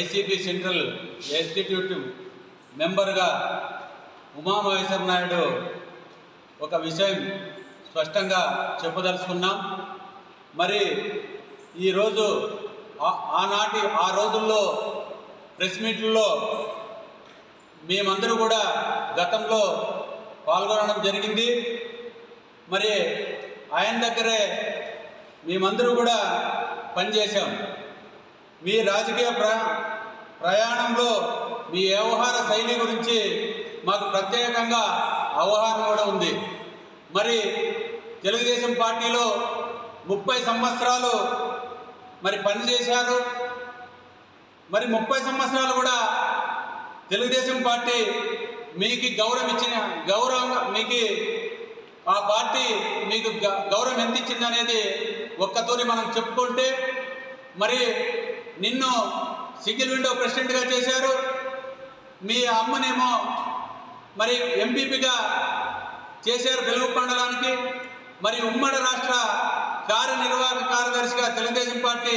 YCP central executive మెంబర్గా ఉమామహేశ్వర నాయుడు ఒక విషయం స్పష్టంగా చెప్పదలుచుకున్నాం. మరి ఈరోజు ఆ రోజుల్లో ప్రెస్ మీట్లలో మేమందరూ కూడా గతంలో పాల్గొనడం జరిగింది. మరి ఆయన దగ్గరే మేమందరూ కూడా పనిచేశాం. మీ రాజకీయ ప్రయాణంలో మీ వ్యవహార శైలి గురించి మాకు ప్రత్యేకంగా అవగాహన కూడా ఉంది. మరి తెలుగుదేశం పార్టీలో 30 సంవత్సరాలు మరి పనిచేశారు. మరి 30 సంవత్సరాలు కూడా తెలుగుదేశం పార్టీ మీకు గౌరవంగా మీకు ఆ పార్టీ మీకు గౌరవం ఎంత ఇచ్చింది అనేది ఒక్కతూరి మనం చెప్పుకుంటే, మరి నిన్ను సింగిల్ విండో ప్రెసిడెంట్గా చేశారు. మీ అమ్మనేమో మరి ఎంపీపీగా చేశారు వెలుగు మండలానికి. మరి ఉమ్మడి రాష్ట్ర కార్యనిర్వాహక కార్యదర్శిగా తెలుగుదేశం పార్టీ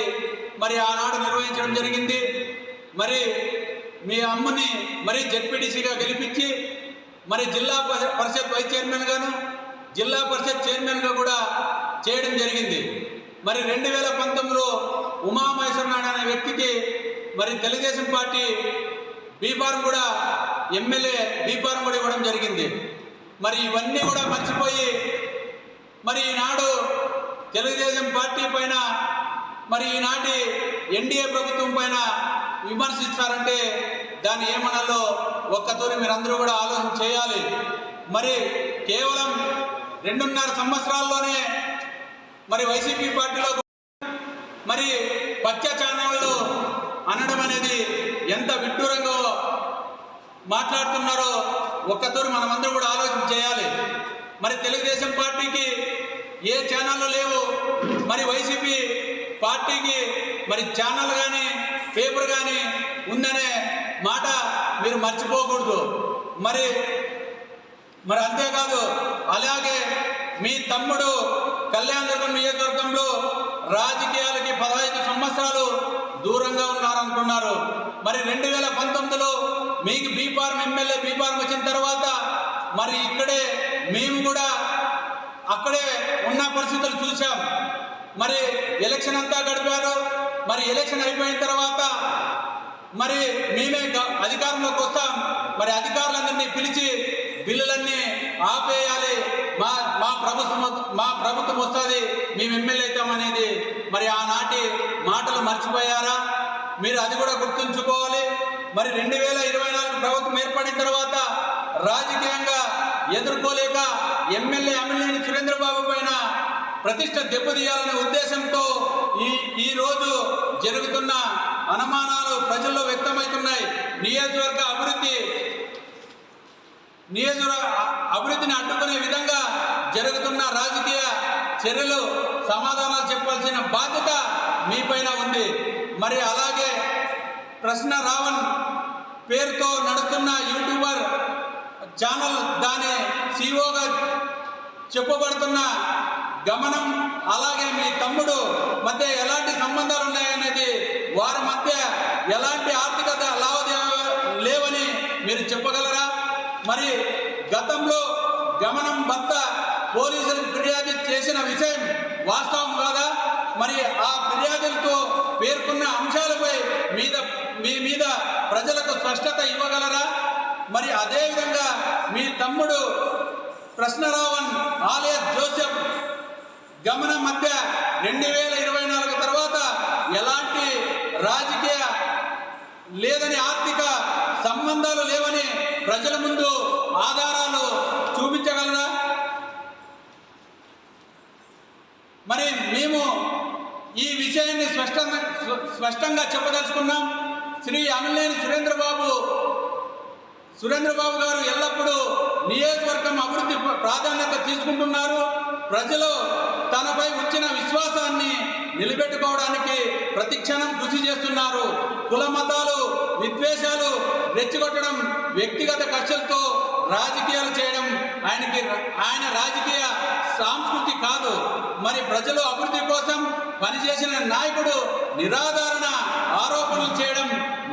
మరి ఆనాడు నిర్వహించడం జరిగింది. మరి మీ అమ్మని మరి జెడ్పీటీసీగా గెలిపించి మరి జిల్లా పరిషత్ వైస్ చైర్మన్ గాను జిల్లా పరిషత్ చైర్మన్గా కూడా చేయడం జరిగింది. మరి 2019లో ఉమామహేశ్వర నాయుడు అనే వ్యక్తికి మరి తెలుగుదేశం పార్టీ బీఫారం కూడా ఎమ్మెల్యే బీఫారం కూడా ఇవ్వడం జరిగింది. మరి ఇవన్నీ కూడా మర్చిపోయి మరి ఈనాడు తెలుగుదేశం పార్టీ పైన మరి ఈనాటి ఎన్డీఏ ప్రభుత్వం పైన విమర్శిస్తారంటే దాన్ని ఏమనాలో ఒక్కతూరి మీరందరూ కూడా ఆలోచన చేయాలి. మరి కేవలం 2.5 సంవత్సరాల్లోనే మరి వైసీపీ పార్టీలో మరి పచ్చ ఛానళ్ళు అనడం అనేది ఎంత విడ్డూరంగా మాట్లాడుతున్నారో ఒక్కతూరి మనమందరూ కూడా ఆలోచన చేయాలి. మరి తెలుగుదేశం పార్టీకి ఏ ఛానళ్ళు లేవు. మరి వైసీపీ పార్టీకి మరి ఛానల్ కానీ పేపర్ కానీ ఉందనే మాట మీరు మర్చిపోకూడదు. మరి అంతేకాదు, అలాగే మీ తమ్ముడు కళ్యాణదుర్గం నియోజకవర్గంలో రాజకీయాలకి 15 సంవత్సరాలు దూరంగా ఉన్నారంటున్నారు. మరి 2019లో మీకు బీఫారం ఎమ్మెల్యే బీఫారం వచ్చిన తర్వాత మరి ఇక్కడే మేము కూడా అక్కడే ఉన్న పరిస్థితులు చూసాం. మరి ఎలక్షన్ అంతా గడిపారు. మరి ఎలక్షన్ అయిపోయిన తర్వాత మరి మేమే అధికారంలోకి వస్తాం. మరి అధికారులందరినీ పిలిచి బిల్లులన్నీ ఆపేయాలి, మా ప్రభుత్వం వస్తుంది, మేము ఎమ్మెల్యే అవుతామనేది మరి ఆనాటి మాటలు మర్చిపోయారా? మీరు అది కూడా గుర్తుంచుకోవాలి. మరి 2024 ప్రభుత్వం ఏర్పడిన తర్వాత రాజకీయంగా ఎదుర్కోలేక ఎమ్మెల్యే అమిలినేని సురేంద్రబాబు పైన ప్రతిష్ట దెబ్బతీయాలనే ఉద్దేశంతో ఈరోజు జరుగుతున్న అనుమానాలు ప్రజల్లో వ్యక్తమవుతున్నాయి. నియోజకవర్గ అభివృద్ధిని అడ్డుకునే విధంగా జరుగుతున్న రాజకీయ చర్యలు సమాధానాలు చెప్పాల్సిన బాధ్యత మీపైన ఉంది. మరి అలాగే ప్రశ్న రావణ్ పేరుతో నడుస్తున్న యూట్యూబర్ ఛానల్ దాని సిఇఓగా చెప్పబడుతున్న గమనం, అలాగే మీ తమ్ముడు మధ్య ఎలాంటి సంబంధాలు ఉన్నాయనేది, వారి మధ్య ఎలాంటి ఆర్థిక లావాదేవీలు లేవని మీరు చెప్పగలరా? మరి గతంలో గమనం భర్త పోలీసులకు ఫిర్యాదు చేసిన విషయం వాస్తవం కాదా? మరి ఆ ఫిర్యాదులతో పేర్కొన్న అంశాలపై మీ మీద ప్రజలకు స్పష్టత ఇవ్వగలరా? మరి అదేవిధంగా మీ తమ్ముడు ప్రశ్నరావణ్ ఆలియాస్ జోసెఫ్ గమనం మధ్య 2024 తర్వాత ఎలాంటి రాజకీయ లేదని, ఆర్థిక సంబంధాలు లేవని ప్రజల ముందు ఆధారాలు చూపించగలరా? మరి మేము ఈ విషయాన్ని స్పష్టంగా చెప్పదలుచుకున్నాం. శ్రీ అమిలినేని సురేంద్రబాబు గారు ఎల్లప్పుడూ నియోజకవర్గం అభివృద్ధి ప్రాధాన్యత తీసుకుంటున్నారు. ప్రజలు తనపై వచ్చిన విశ్వాసాన్ని నిలబెట్టుకోవడానికి ప్రతిక్షణం కృషి చేస్తున్నారు. కుల మతాలు విద్వేషాలు రెచ్చగొట్టడం, వ్యక్తిగత కక్షలతో రాజకీయాలు చేయడం ఆయన రాజకీయ సంస్కృతి కాదు. మరి ప్రజలు అభివృద్ధి కోసం పనిచేసిన నాయకుడు నిరాధారణ ఆరోపణలు చేయడం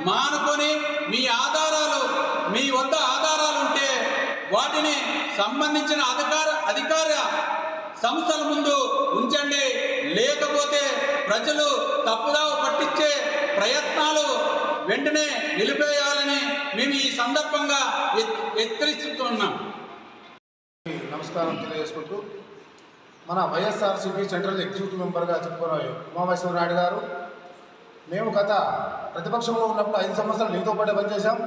మానుకొని మీ వద్ద ఆధారాలు ఉంటే వాటిని సంబంధించిన అధికార సంస్థల ముందు ఉంచండి. లేకపోతే ప్రజలు తప్పుదావ పట్టించే ప్రయత్నాలు వెంటనే నిలిపేయాలని మేము ఈ సందర్భంగా హెచ్చరిస్తున్నాం. నమస్కారం తెలియజేసుకుంటూ మన వైఎస్ఆర్సీపీ సెంట్రల్ ఎగ్జిక్యూటివ్ మెంబర్గా చెప్పుకున్న ఉమామహేశ్వరనాయుడు గారు, మేము గత ప్రతిపక్షంలో ఉన్నప్పుడు 5 సంవత్సరాలు నీతో పాటే పనిచేశాం.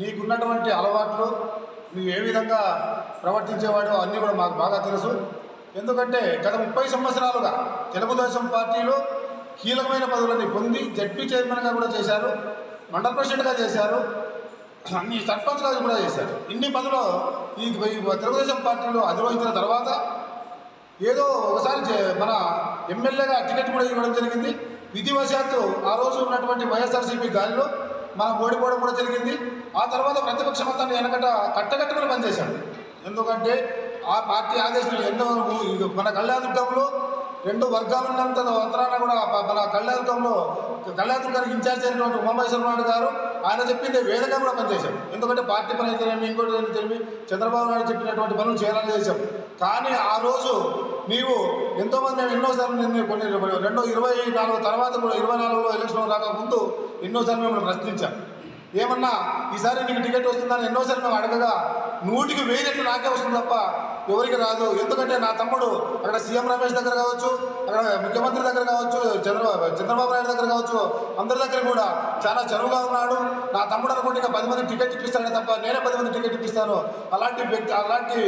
నీకున్నటువంటి అలవాట్లు, నువ్వు ఏ విధంగా ప్రవర్తించేవాడో అన్నీ కూడా మాకు బాగా తెలుసు. ఎందుకంటే గత 30 సంవత్సరాలుగా తెలుగుదేశం పార్టీలో కీలకమైన పదవులన్నీ పొంది జడ్పీ చైర్మన్గా కూడా చేశారు, మండల ప్రెసిడెంట్గా చేశారు, అన్ని సర్పంచ్గా కూడా చేశారు. ఇన్ని పదవులు ఈ తెలుగుదేశం పార్టీలో అధిరోహించిన తర్వాత ఏదో ఒకసారి మన ఎమ్మెల్యేగా టికెట్ కూడా ఇవ్వడం జరిగింది. విధివశాత్తు ఆ రోజు ఉన్నటువంటి వైఎస్ఆర్సీపీ గాలిలో మనం ఓడిపోవడం కూడా జరిగింది. ఆ తర్వాత ప్రతిపక్ష మొత్తాన్ని వెనకట కట్టకట్టుకుని పనిచేశాడు. ఎందుకంటే ఆ పార్టీ ఆదేశాలు ఎన్నో మన కళ్యాణదుర్గంలో 2 వర్గాలు ఉన్నంత ఉత్తరాన కూడా మన కళ్యాణదుర్గానికి ఇన్ఛార్జ్ అయినటువంటి ఉమామహేశ్వరనాయుడు గారు ఆయన చెప్పింది వేదంగా కూడా పనిచేశాం. ఎందుకంటే పార్టీ పని అయితేనేమి, ఇంకోటి అయితేనేమి చంద్రబాబు నాయుడు చెప్పినటువంటి పనులు చేయాలని చేశాం. కానీ ఆ రోజు నీవు ఎంతోమంది మేము ఎన్నోసార్లు కొన్ని 2024 తర్వాత కూడా 24లో ఎలక్షన్ రాకముందు ఎన్నోసార్లు మిమ్మల్ని ప్రశ్నించాం. ఏమన్నా ఈసారి నీకు టికెట్ వస్తుందని ఎన్నోసార్లు మేము అడగగా 100కి 1000 రెట్లు నాకే వస్తుంది తప్ప ఎవరికి రాదు. ఎందుకంటే నా తమ్ముడు అక్కడ సీఎం రమేష్ దగ్గర కావచ్చు, అక్కడ ముఖ్యమంత్రి దగ్గర కావచ్చు, చంద్రబాబు నాయుడు దగ్గర కావచ్చు, అందరి దగ్గర కూడా చాలా చనువుగా ఉన్నాడు. నా తమ్ముడు అనుకుంటే ఇంకా 10 మంది టికెట్ ఇప్పిస్తాడే తప్ప నేనే 10 మంది టికెట్ ఇప్పిస్తాను. అలాంటి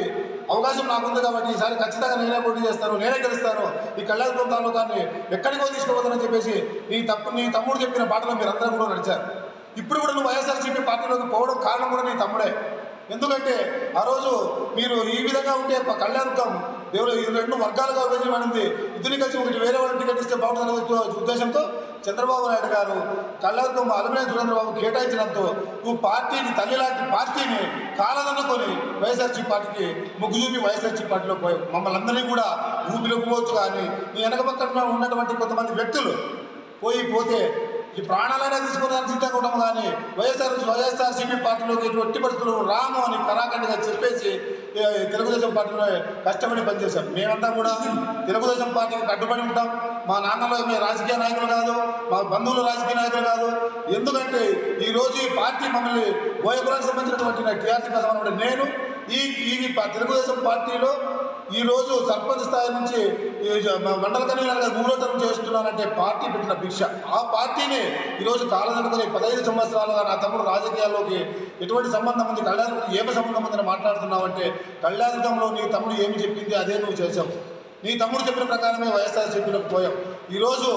అవకాశం నాకుంది కాబట్టి ఈసారి ఖచ్చితంగా నేనే పోటీ చేస్తాను, నేనే గెలుస్తాను. ఈ కళ్యాణదుర్గం తాలూకాన్ని ఎక్కడికో తీసుకోవద్దని చెప్పేసి నీ తమ్ముడు చెప్పిన బాటలో మీరందరూ కూడా నడిచారు. ఇప్పుడు కూడా నువ్వు వైఎస్ఆర్సీపీ పార్టీలోకి పోవడం కారణం కూడా నీ తమ్ముడే. ఎందుకంటే ఆ రోజు మీరు ఈ విధంగా ఉంటే కళ్యాణదుర్గం దేవుడు 2 వర్గాలుగా విభజించబడింది. ఇద్దరిని కలిసి ఒకటి వేరే వాళ్ళని టికెట్ ఇస్తే బాగుంటుందనే ఉద్దేశంతో చంద్రబాబు నాయుడు గారు కళ్యాణదుర్గం అలిమినేని సురేంద్రబాబు కేటాయించడంతో నువ్వు పార్టీని తల్లిలాంటి పార్టీని కాలదనుకొని వైఎస్ఆర్సీపీ పార్టీకి మొగ్గు చూపి వైఎస్ఆర్సీపీ పార్టీలో పోయి మమ్మల్ని అందరినీ కూడా ఊపిలోకి పోవచ్చు. కానీ నీ వెనక పక్కన ఉన్నటువంటి కొంతమంది వ్యక్తులు పోతే ఈ ప్రాణాలైనా తీసుకోవడానికి సిద్ధంగా ఉంటాము. కానీ వైఎస్ఆర్సీపీ పార్టీలోకి ఎటువంటి పరిస్థితులు రాము అని కరాఖండిగా చెప్పేసి తెలుగుదేశం పార్టీలో కష్టపడి పనిచేశాం. మేమంతా కూడా తెలుగుదేశం పార్టీకి కట్టుబడి ఉంటాం. మా నాన్నలో మీ రాజకీయ నాయకులు కాదు, మా బంధువులు రాజకీయ నాయకులు కాదు. ఎందుకంటే ఈరోజు ఈ పార్టీ మమ్మల్ని బోయకులానికి సంబంధించినటువంటి టీఆర్సీ ప్రధాన నేను ఈ తెలుగుదేశం పార్టీలో ఈరోజు సర్పంచ్ స్థాయి నుంచి మండల కన్వీనర్గా 3వ టర్మ్ చేస్తున్నానంటే పార్టీ పెట్టిన భిక్ష. ఆ పార్టీని ఈరోజు కాలదనుకొని 15 సంవత్సరాలుగా నా తమ్ముడు రాజకీయాల్లోకి ఎటువంటి సంబంధం ఉంది, కళ్యాణదుర్గం ఏమి సంబంధం ఉందని మాట్లాడుతున్నావంటే కళ్యాణదుర్గంలో నీ తమ్ముడు ఏమి చెప్పింది అదే నువ్వు చేసావు. నీ తమ్ముడు చెప్పిన ప్రకారమే వైఎస్ఆర్సీపీలోకి పోయాం. ఈరోజు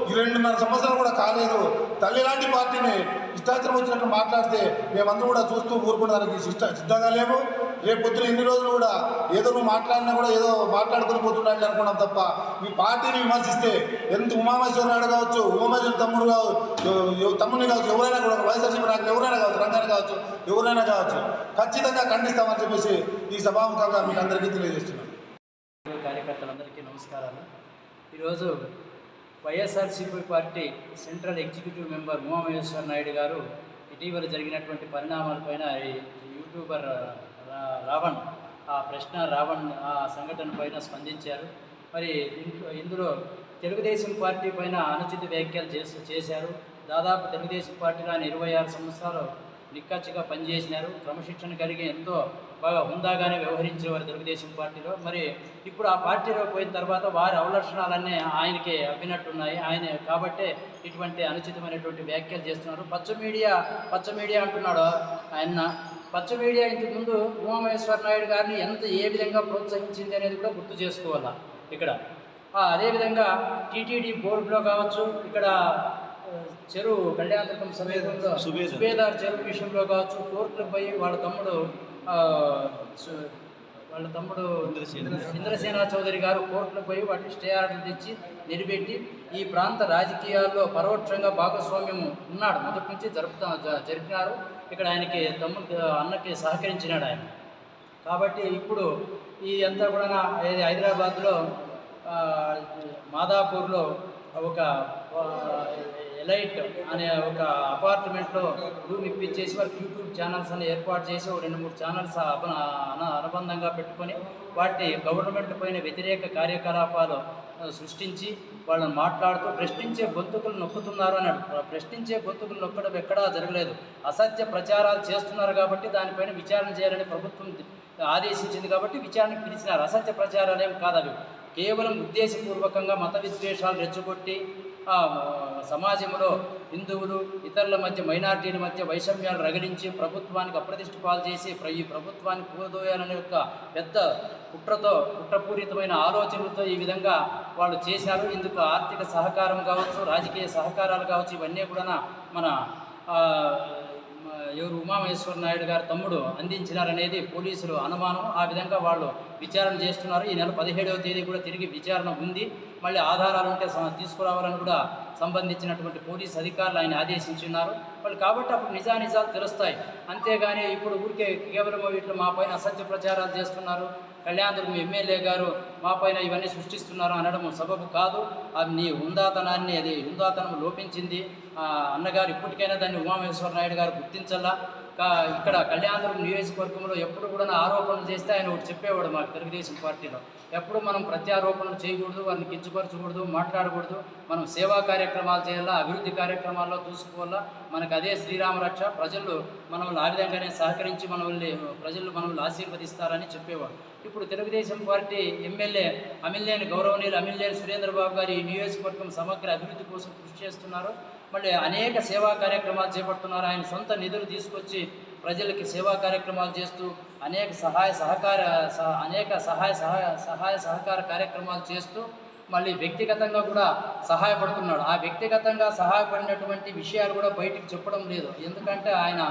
ఈ 2.5 సంవత్సరాలు కూడా కాలేదు. తల్లి లాంటి పార్టీని ఇష్టాచరం వచ్చినట్టు మాట్లాడితే మేమందరూ కూడా చూస్తూ ఊరుకోవడానికి సిద్ధంగా లేము. రేపు పొద్దున ఇన్ని రోజులు కూడా ఏదో నువ్వు మాట్లాడినా కూడా ఏదో మాట్లాడుకుని పోతున్నాడు అనుకున్నాం తప్ప మీ పార్టీని విమర్శిస్తే ఎంత ఉమామహేశ్వరనాయుడు కావచ్చు, ఉమామహేశ్వర తమ్ముడిని కావచ్చు, ఎవరైనా కూడా వైఎస్ఆర్సీపీ నాయకులు ఎవరైనా కావచ్చు, రంగాన్ని కావచ్చు, ఎవరైనా కావచ్చు, ఖచ్చితంగా ఖండిస్తామని చెప్పేసి ఈ సభాముఖంగా మీకు అందరికీ తెలియజేస్తున్నాను. కార్యకర్తలందరికీ నమస్కారాలు. ఈరోజు YSRCP party central executive member Umamaheswara Naidu గారు ఇటీవల జరిగినటువంటి పరిణామాలపైన యూట్యూబర్ రావణ్ ఆ సంఘటన పైన స్పందించారు. మరి ఇందులో తెలుగుదేశం పార్టీ పైన అనుచిత వ్యాఖ్యలు చేశారు. దాదాపు తెలుగుదేశం పార్టీలో ఆయన 26 సంవత్సరాలు నిక్కచ్చిగా పనిచేసినారు. క్రమశిక్షణ కలిగి ఎంతో బాగా హుందాగానే వ్యవహరించేవారు తెలుగుదేశం పార్టీలో. మరి ఇప్పుడు ఆ పార్టీలో పోయిన తర్వాత వారి అవలక్షణాలన్నీ ఆయనకి అబ్బినట్టున్నాయి. ఆయన కాబట్టే ఇటువంటి అనుచితమైనటువంటి వ్యాఖ్యలు చేస్తున్నారు. పచ్చ మీడియా అంటున్నాడు ఆయన. పచ్చ మీడియా ఇంతకుముందు ఉమామహేశ్వరనాయుడు గారిని ఏ విధంగా ప్రోత్సహించింది అనేది కూడా గుర్తు చేసుకోవాలా ఇక్కడ. అదేవిధంగా టీటీడీ బోర్డులో కావచ్చు, ఇక్కడ చెరువు కళ్యాణదుర్గం సమీపంలో సుబేదార్ చెరువు విషయంలో కావచ్చు, కోర్టులకు పోయి వాళ్ళ తమ్ముడు ఇంద్రసేన చౌదరి గారు కోర్టులకు పోయి వాటిని స్టే ఆర్డర్లు తెచ్చి నిలబెట్టి ఈ ప్రాంత రాజకీయాల్లో పరోక్షంగా భాగస్వామ్యం ఉన్నాడు. మొదటి నుంచి జరిపినారు. ఇక్కడ ఆయనకి అన్నకి సహకరించినాడు ఆయన. కాబట్టి ఇప్పుడు ఈ అంతా కూడా హైదరాబాద్లో మాదాపూర్లో ఒక ఎలైట్ అనే ఒక అపార్ట్మెంట్లో రూమ్ ఇప్పించేసి వాళ్ళకి యూట్యూబ్ ఛానల్స్ అని ఏర్పాటు చేసి 2-3 ఛానల్స్ అనుబంధంగా పెట్టుకొని వాటిని గవర్నమెంట్ పైన వ్యతిరేక కార్యకలాపాలు సృష్టించి వాళ్ళని మాట్లాడుతూ ప్రశ్నించే గొంతుకులు నొక్కుతున్నారు అన్నాడు. ప్రశ్నించే గొంతుకులు నొక్కడం ఎక్కడా జరగలేదు. అసత్య ప్రచారాలు చేస్తున్నారు కాబట్టి దానిపైన విచారణ చేయాలని ప్రభుత్వం ఆదేశించింది కాబట్టి విచారణకు పిలిచినారు. అసత్య ప్రచారాలు ఏం కాదు, అవి కేవలం ఉద్దేశపూర్వకంగా మత విద్వేషాలు రెచ్చగొట్టి సమాజంలో హిందువులు ఇతరుల మధ్య మైనార్టీల మధ్య వైషమ్యాలు రగిలించి ప్రభుత్వానికి అప్రతిష్ట పాలు చేసి ఈ ప్రభుత్వాన్ని కూలదోయాలనే యొక్క పెద్ద కుట్రపూరితమైన ఆలోచనలతో ఈ విధంగా వాళ్ళు చేశారు. ఇందుకు ఆర్థిక సహకారం కావచ్చు, రాజకీయ సహకారాలు కావచ్చు, ఇవన్నీ కూడా మన ఉమామహేశ్వర నాయుడు గారి తమ్ముడు అందించినారనేది పోలీసులు అనుమానం. ఆ విధంగా వాళ్ళు విచారణ చేస్తున్నారు. ఈ నెల 17వ తేదీ కూడా తిరిగి విచారణ ఉంది. మళ్ళీ ఆధారాలు ఉంటే తీసుకురావాలని కూడా సంబంధించినటువంటి పోలీసు అధికారులు ఆయన ఆదేశించున్నారు వాళ్ళు. కాబట్టి అప్పుడు నిజానిజాలు తెలుస్తాయి. అంతేగాని ఇప్పుడు ఊరికే కేవలం వీటిలో మా పైన అసత్య ప్రచారాలు చేస్తున్నారు, కళ్యాణదుర్గం ఎమ్మెల్యే గారు మా పైన ఇవన్నీ సృష్టిస్తున్నారు అనడం సబబు కాదు. అది నీ హుందాతనాన్ని, అది హుందాతనం లోపించింది. అన్నగారు ఇప్పటికైనా దాన్ని ఉమామహేశ్వర నాయుడు గారు గుర్తించాలా. ఇక్కడ కళ్యాణదుర్గం నియోజకవర్గంలో ఎప్పుడు కూడా ఆరోపణలు చేస్తే ఆయన ఒకటి చెప్పేవాడు మాకు తెలుగుదేశం పార్టీలో, ఎప్పుడు మనం ప్రత్యారోపణలు చేయకూడదు, వారిని కించపరచకూడదు, మాట్లాడకూడదు, మనం సేవా కార్యక్రమాలు చేయాలా, అభివృద్ధి కార్యక్రమాల్లో చూసుకోవాలా, మనకు అదే శ్రీరామ రక్ష, ప్రజలు మనల్ని ఆ విధంగానే సహకరించి ప్రజలు మనల్ని ఆశీర్వదిస్తారని చెప్పేవాడు. ఇప్పుడు తెలుగుదేశం పార్టీ ఎమ్మెల్యే గౌరవనీయులు అమిలినేని సురేంద్రబాబు గారు ఈ నియోజకవర్గం సమగ్ర అభివృద్ధి కోసం కృషి చేస్తున్నారు. మళ్ళీ అనేక సేవా కార్యక్రమాలు చేపడుతున్నారు. ఆయన సొంత నిధులు తీసుకొచ్చి ప్రజలకి సేవా కార్యక్రమాలు చేస్తూ అనేక సహాయ సహకార కార్యక్రమాలు చేస్తూ మళ్ళీ వ్యక్తిగతంగా కూడా సహాయపడుతున్నాడు. ఆ వ్యక్తిగతంగా సహాయపడినటువంటి విషయాలు కూడా బయటికి చెప్పడం లేదు. ఎందుకంటే ఆయన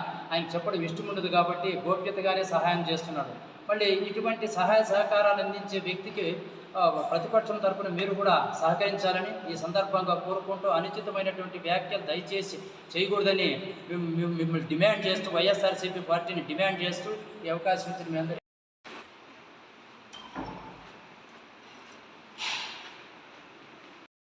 చెప్పడం ఇష్టం ఉండదు కాబట్టి గోప్యతగానే సహాయం చేస్తున్నాడు. మళ్ళీ ఇటువంటి సహాయ సహకారాలు అందించే వ్యక్తికి ప్రతిపక్షం తరపున మీరు కూడా సహకరించాలని ఈ సందర్భంగా కోరుకుంటూ అనుచితమైనటువంటి వ్యాఖ్యలు దయచేసి చేయకూడదని మిమ్మల్ని డిమాండ్ చేస్తూ వైఎస్ఆర్సీపీ పార్టీని డిమాండ్ చేస్తూ ఈ అవకాశం ఇచ్చిన మీ అందరికీ